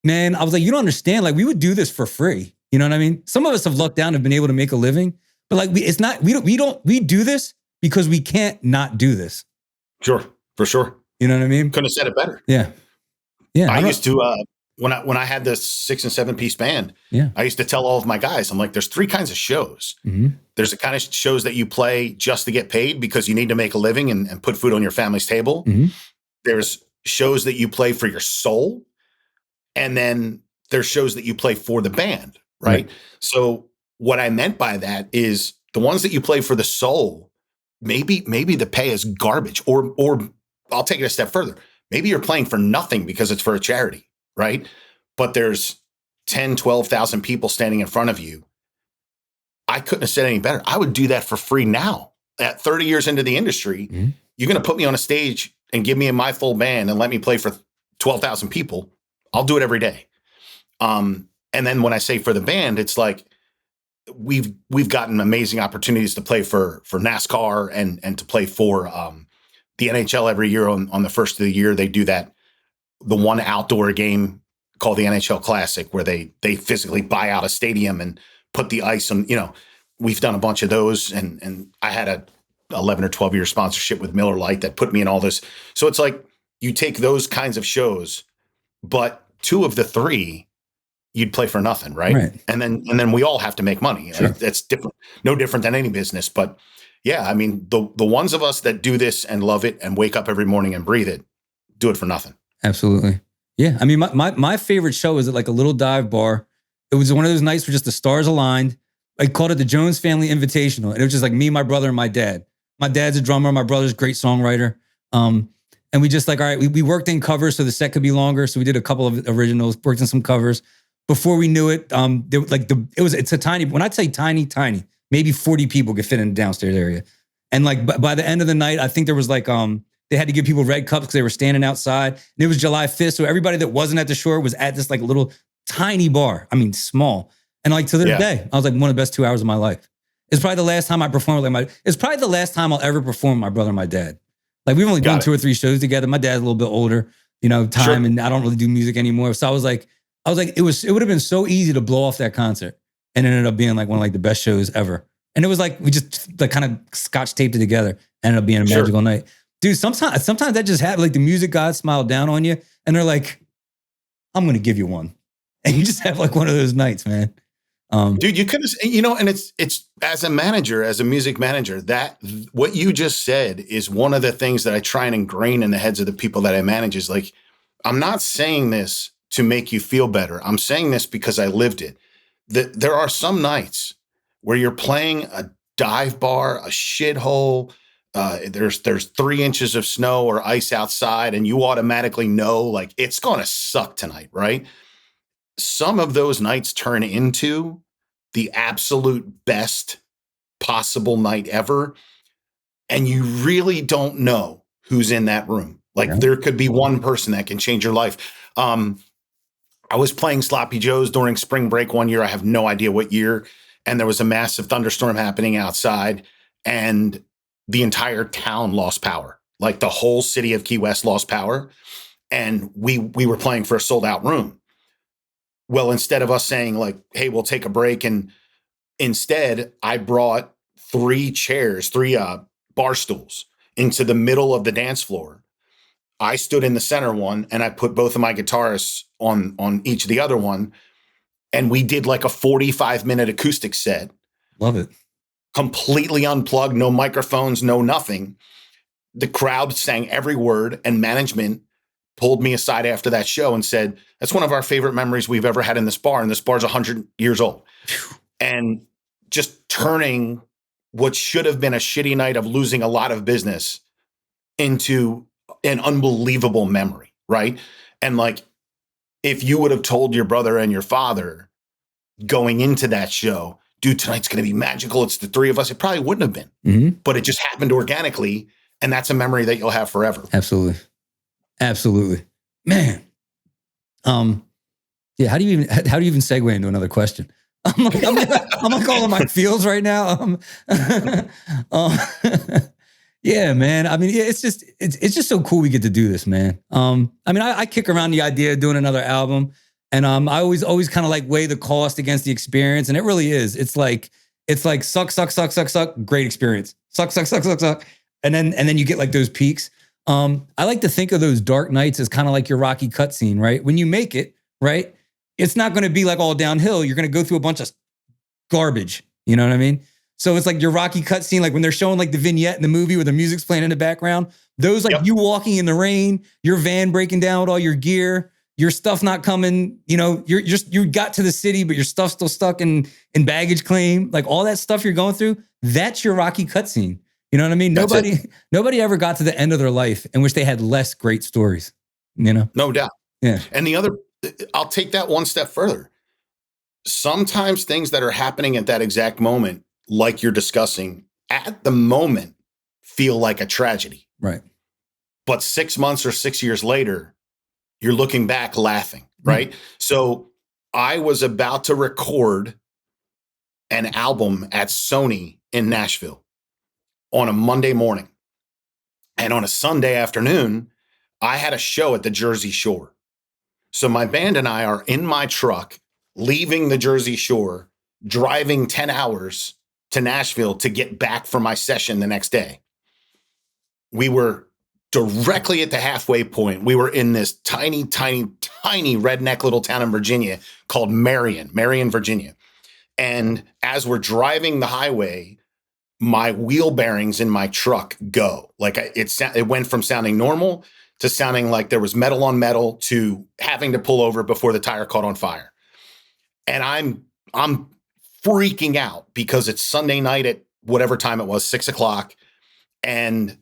man, I was like, you don't understand. Like, we would do this for free. You know what I mean? Some of us have lucked down and been able to make a living, but like, we do this because we can't not do this. Sure. For sure. You know what I mean? Couldn't have said it better. Yeah. Yeah. I used to, when I had this 6 and 7 piece band, yeah, I used to tell all of my guys, I'm like, there's 3 kinds of shows. Mm-hmm. There's the kind of shows that you play just to get paid because you need to make a living and put food on your family's table. Mm-hmm. There's shows that you play for your soul. And then there's shows that you play for the band, right? So what I meant by that is the ones that you play for the soul, maybe the pay is garbage, or I'll take it a step further. Maybe you're playing for nothing because it's for a charity, right? But there's 10, 12,000 people standing in front of you. I couldn't have said any better. I would do that for free now. At 30 years into the industry, Mm-hmm. You're going to put me on a stage and give me my full band and let me play for 12,000 people. I'll do it every day. And then when I say for the band, it's like we've gotten amazing opportunities to play for NASCAR and to play for the NHL every year on the first of the year. They do the one outdoor game called the NHL Classic, where they physically buy out a stadium and put the ice on. We've done a bunch of those, and I had a 11 or 12 year sponsorship with Miller Lite that put me in all this. So it's like you take those kinds of shows, but 2 of the 3 you'd play for nothing, right? And then we all have to make money. Sure. That's different, no different than any business. But yeah, I mean, the ones of us that do this and love it and wake up every morning and breathe it, do it for nothing. Absolutely. Yeah. I mean, my favorite show is at like a little dive bar. It was one of those nights where just the stars aligned. I called it the Jones Family Invitational. And it was just like me, my brother, and my dad. My dad's a drummer. My brother's a great songwriter. And we just like, all right, we worked in covers so the set could be longer. So we did a couple of originals, worked in some covers. Before we knew it, it's a tiny, when I say tiny, maybe 40 people could fit in the downstairs area. And like by the end of the night, I think there was like, they had to give people red cups because they were standing outside. And it was July 5th. So everybody that wasn't at the shore was at this like little tiny bar. I mean, small. And like to this day, I was like one of the best 2 hours of my life. It's probably the last time I performed it's probably the last time I'll ever perform with my brother and my dad. Like we've only done 2 or 3 shows together. My dad's a little bit older, time, and I don't really do music anymore. So I was like, it would have been so easy to blow off that concert, and it ended up being like one of like the best shows ever. And it was like, we just like kind of scotch taped it together, ended up being a magical night. Dude, sometimes that just happened. Like the music gods smile down on you and they're like, I'm going to give you one. And you just have like one of those nights, man. Dude, you could have, and it's as a manager, as a music manager, that what you just said is one of the things that I try and ingrain in the heads of the people that I manage is like, I'm not saying this to make you feel better. I'm saying this because I lived it. There are some nights where you're playing a dive bar, a shithole. There's 3 inches of snow or ice outside, and you automatically know like it's going to suck tonight, right? Some of those nights turn into the absolute best possible night ever. And you really don't know who's in that room. Like there could be one person that can change your life. I was playing Sloppy Joe's during spring break one year. I have no idea what year. And there was a massive thunderstorm happening outside, and the entire town lost power. Like the whole city of Key West lost power. And we were playing for a sold out room. Well, instead of us saying like, hey, we'll take a break. And instead I brought 3 chairs, 3 bar stools into the middle of the dance floor. I stood in the center one and I put both of my guitarists on each of the other one. And we did like a 45-minute acoustic set. Love it. Completely unplugged, no microphones, no nothing. The crowd sang every word, and management pulled me aside after that show and said, that's one of our favorite memories we've ever had in this bar. And this bar's 100 years old. And just turning what should have been a shitty night of losing a lot of business into an unbelievable memory, right? And like, if you would have told your brother and your father going into that show, dude, tonight's going to be magical, it's the 3 of us, it probably wouldn't have been. Mm-hmm. But it just happened organically. And that's a memory that you'll have forever. Absolutely. Absolutely. Man. Yeah. How do you even segue into another question? I'm like all in my feels right now. Yeah, man. I mean, yeah, it's just so cool we get to do this, man. I mean, I kick around the idea of doing another album, and I always kind of like weigh the cost against the experience, and it really is. It's like suck, great experience. Suck. And then you get like those peaks. I like to think of those dark nights as kind of like your Rocky cutscene, right? When you make it, right? It's not going to be like all downhill. You're going to go through a bunch of garbage. You know what I mean? So it's like your Rocky cutscene, like when they're showing like the vignette in the movie where the music's playing in the background, those like you walking in the rain, your van breaking down with all your gear, your stuff not coming, you got to the city, but your stuff's still stuck in baggage claim, like all that stuff you're going through, that's your Rocky cutscene. You know what I mean? Nobody ever got to the end of their life in which they had less great stories, No doubt. Yeah. And I'll take that one step further. Sometimes things that are happening at that exact moment, like you're discussing, at the moment feel like a tragedy. Right. But 6 months or 6 years later, you're looking back laughing, right? So I was about to record an album at Sony in Nashville on a Monday morning. And on a Sunday afternoon, I had a show at the Jersey Shore. So my band and I are in my truck, leaving the Jersey Shore, driving 10 hours to Nashville to get back for my session the next day. We were directly at the halfway point. We were in this tiny, tiny, tiny redneck little town in Virginia called Marion, Virginia. And as we're driving the highway, my wheel bearings in my truck go. Like it went from sounding normal to sounding like there was metal on metal to having to pull over before the tire caught on fire. And I'm freaking out because it's Sunday night at whatever time it was, 6:00, and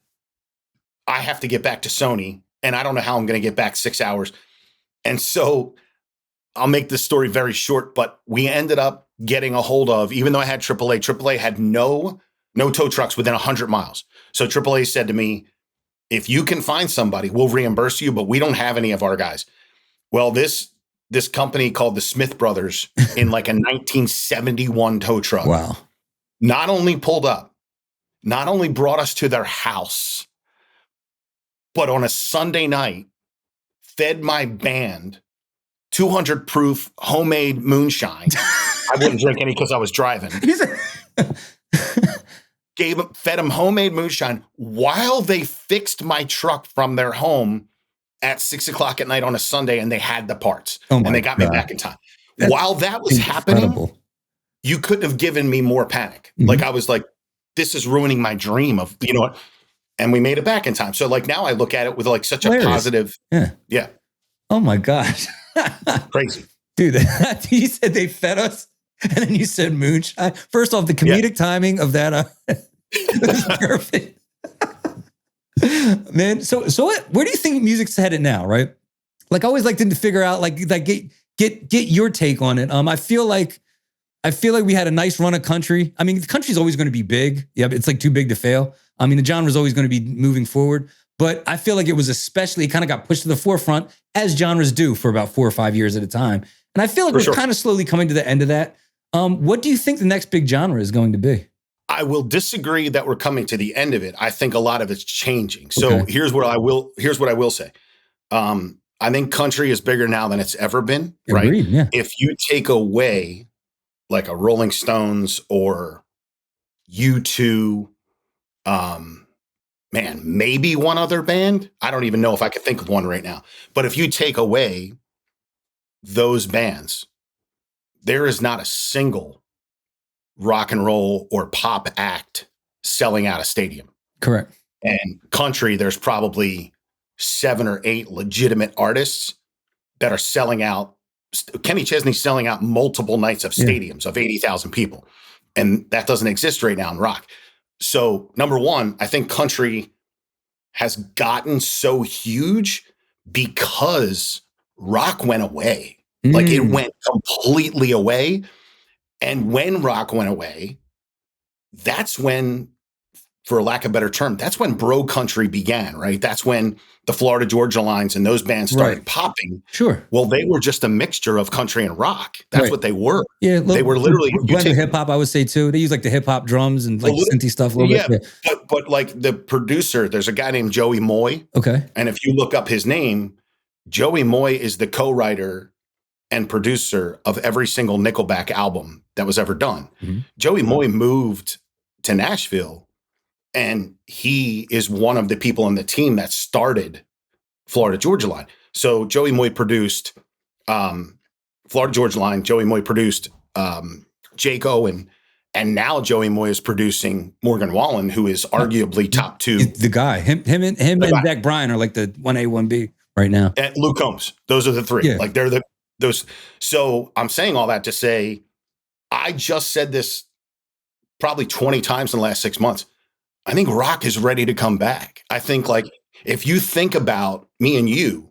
I have to get back to Sony, and I don't know how I'm going to get back 6 hours. And so I'll make this story very short, but we ended up getting a hold of, even though I had AAA had no tow trucks within 100 miles. So AAA said to me, if you can find somebody, we'll reimburse you, but we don't have any of our guys. Well, this company called the Smith Brothers in like a 1971 tow truck. Wow. Not only pulled up, not only brought us to their house, but on a Sunday night, fed my band 200 proof homemade moonshine. I wouldn't drink any because I was driving. Fed them homemade moonshine while they fixed my truck from their home at 6:00 at night on a Sunday, and they had the parts, and they got me back in time. While that was happening, you couldn't have given me more panic. Mm-hmm. Like I was like, this is ruining my dream of, you know what? And we made it back in time. So like now I look at it with like such a positive. Yeah. Oh my gosh. Crazy. Dude, you said they fed us and then you said moonshine. First off, the comedic timing of that was perfect. Man, so where do you think music's headed now, right? Like I always like to figure out like get your take on it. I feel like we had a nice run of country. I mean, the country's always going to be big. Yeah, it's like too big to fail. I mean, the genre's always going to be moving forward, but I feel like it kind of got pushed to the forefront as genres do for about 4 or 5 years at a time. And I feel like we're kind of slowly coming to the end of that. What do you think the next big genre is going to be? I will disagree that we're coming to the end of it. I think a lot of it's changing. So here's what I will say. I think country is bigger now than it's ever been. Right? Agreed, yeah. If you take away like a Rolling Stones or U2, maybe one other band. I don't even know if I could think of one right now. But if you take away those bands, there is not a single rock and roll or pop act selling out a stadium. Correct. And country, there's probably 7 or 8 legitimate artists that are selling out. Kenny Chesney's selling out multiple nights of stadiums of 80,000 people. And that doesn't exist right now in rock. So number one, I think country has gotten so huge because rock went away. Like it went completely away. And when rock went away, that's when, for lack of a better term, that's when bro country began, right? That's when the Florida Georgia Lines and those bands started popping. Sure. Well, they were just a mixture of country and rock. That's what they were. Yeah. They were literally blend of hip hop, I would say too. They use like the hip hop drums and like synthy stuff a little bit. But like the producer, there's a guy named Joey Moy. Okay. And if you look up his name, Joey Moy is the co-writer and producer of every single Nickelback album that was ever done. Mm-hmm. Joey Moy moved to Nashville, and he is one of the people on the team that started Florida Georgia Line. So Joey Moy produced Florida Georgia Line. Joey Moy produced Jake Owen, and now Joey Moy is producing Morgan Wallen, who is arguably top 2. The guy, him and Zach Bryan are like the 1A, 1B right now. And Luke Combs. Those are the 3. Yeah. Like they're those. So I'm saying all that to say, I just said this probably 20 times in the last 6 months. I think rock is ready to come back. I think like if you think about me and you,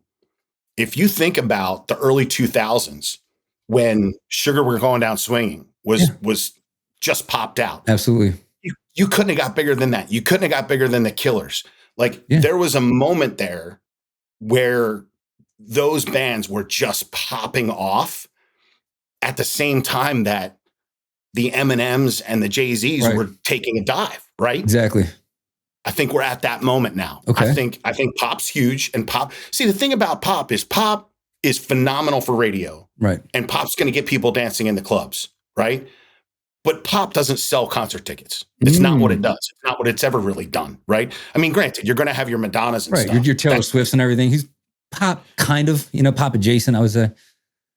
if you think about the early 2000s when Sugar We're Going Down Swinging was just popped out. Absolutely. You couldn't have got bigger than that. You couldn't have got bigger than the Killers. Like there was a moment there where those bands were just popping off at the same time that the Eminems and the Jay-Z's were taking a dive, right? Exactly. I think we're at that moment now. Okay. I think pop's huge, and pop. See, the thing about pop is phenomenal for radio, right? And pop's going to get people dancing in the clubs, right? But pop doesn't sell concert tickets. It's not what it does. It's not what it's ever really done, right? I mean, granted, you're going to have your Madonnas and stuff. Your Taylor Swifts and everything. He's pop, kind of, pop adjacent, I would say.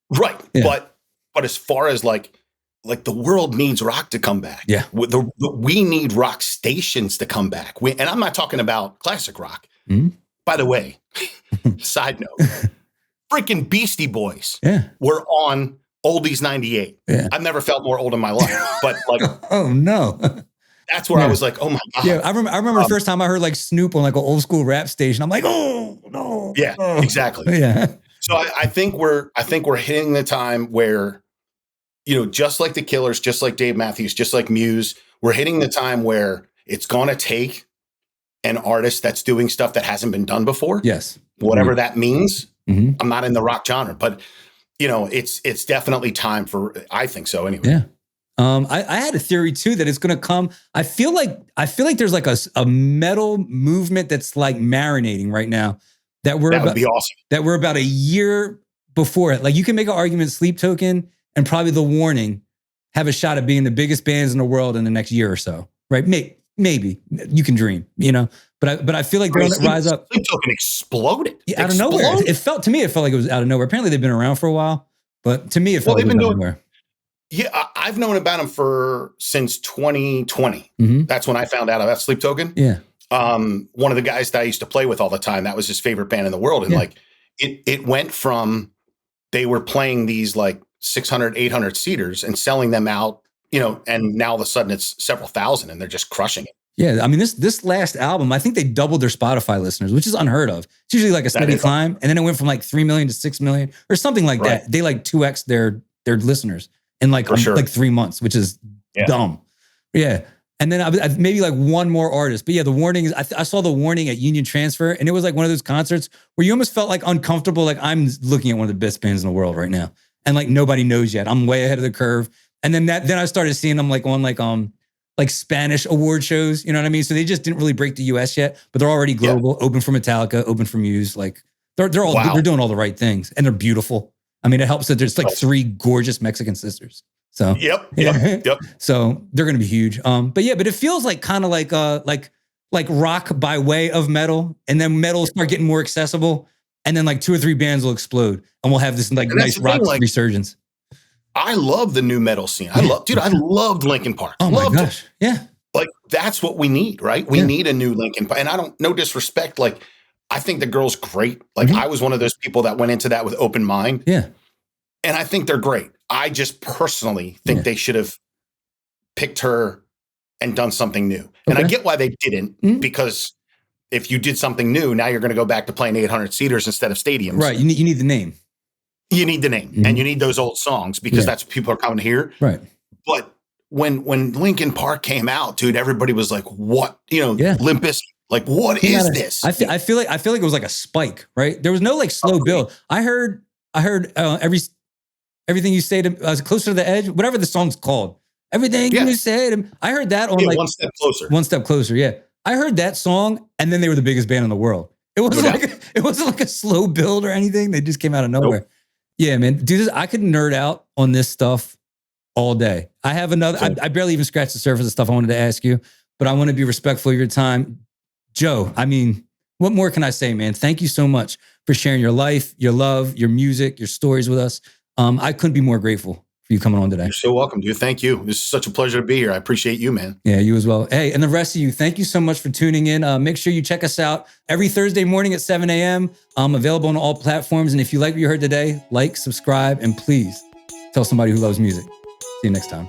Right, yeah. But as far as like the world needs rock to come back. Yeah. We need rock stations to come back. And I'm not talking about classic rock. Mm-hmm. By the way, side note, freaking Beastie Boys were on Oldies 98. Yeah. I've never felt more old in my life. But like, oh no. That's where I was like, oh my God. Yeah, I remember the first time I heard like Snoop on like an old school rap station. I'm like, oh no. Yeah, exactly. Yeah. So I think we're hitting the time where, just like the Killers, just like Dave Matthews, just like Muse, we're hitting the time where it's going to take an artist that's doing stuff that hasn't been done before. Yes. Whatever that means. Mm-hmm. I'm not in the rock genre, but it's definitely time for, I think so anyway. Yeah. I had a theory too that it's going to come. I feel like there's like a metal movement that's like marinating right now that would be awesome. That we're about a year before it. Like you can make an argument Sleep Token and probably The Warning have a shot at being the biggest bands in the world in the next year or so, right? Maybe you can dream, but I feel like they're going to rise up. Sleep Token exploded. Yeah, out of nowhere. It felt like it was out of nowhere. Apparently they've been around for a while, but to me it felt like it was out of nowhere. Yeah, I've known about them since 2020. Mm-hmm. That's when I found out about Sleep Token. Yeah. One of the guys that I used to play with all the time, that was his favorite band in the world. And like it went from they were playing these like 600, 800 seaters and selling them out, and now all of a sudden it's several thousand and they're just crushing it. Yeah. I mean, this last album, I think they doubled their Spotify listeners, which is unheard of. It's usually like a steady climb. And then it went from like 3 million to 6 million or something like that. They like 2x their listeners in like 3 months, which is dumb. Yeah. And then I maybe like one more artist. But yeah, The Warning is, I saw The Warning at Union Transfer, and it was like one of those concerts where you almost felt like uncomfortable. Like I'm looking at one of the best bands in the world right now. And like nobody knows yet. I'm way ahead of the curve. And then I started seeing them like on like Spanish award shows. You know what I mean? So they just didn't really break the US yet, but they're already global, open for Metallica, open for Muse. Like they're doing all the right things, and they're beautiful. I mean, it helps that there's like 3 gorgeous Mexican sisters. So yep. So they're going to be huge. But it feels like kind of like rock by way of metal, and then metal will start getting more accessible, and then like 2 or 3 bands will explode, and we'll have this like nice rock resurgence. I love the new metal scene. I loved Linkin Park. Oh my gosh, yeah. Like that's what we need, right? We need a new Linkin Park, and no disrespect, like I think the girl's great. Like I was one of those people that went into that with open mind. Yeah. And I think they're great. I just personally think they should have picked her and done something new. Okay. And I get why they didn't, because if you did something new, now you're going to go back to playing 800 seaters instead of stadiums. Right. You need the name. You need the name, and you need those old songs because that's what people are coming to hear. Right. But when Linkin Park came out, dude, everybody was like, "What?" Limp Bizkit. Like, what is this? I feel like it was like a spike. Right. There was no like slow build. I heard everything you say to Closer to the Edge, whatever the song's called. Everything you said. I heard that on like One Step Closer. One Step Closer. Yeah. I heard that song, and then they were the biggest band in the world. It wasn't like a slow build or anything. They just came out of nowhere. Nope. Yeah, man. Dude, I could nerd out on this stuff all day. I have another, I barely even scratched the surface of stuff I wanted to ask you, but I want to be respectful of your time. Joe, I mean, what more can I say, man? Thank you so much for sharing your life, your love, your music, your stories with us. I couldn't be more grateful for you coming on today. You're so welcome, dude. Thank you. This is such a pleasure to be here. I appreciate you, man. Yeah, you as well. Hey, and the rest of you, thank you so much for tuning in. Make sure you check us out every Thursday morning at 7 a.m. Available on all platforms. And if you like what you heard today, like, subscribe, and please tell somebody who loves music. See you next time.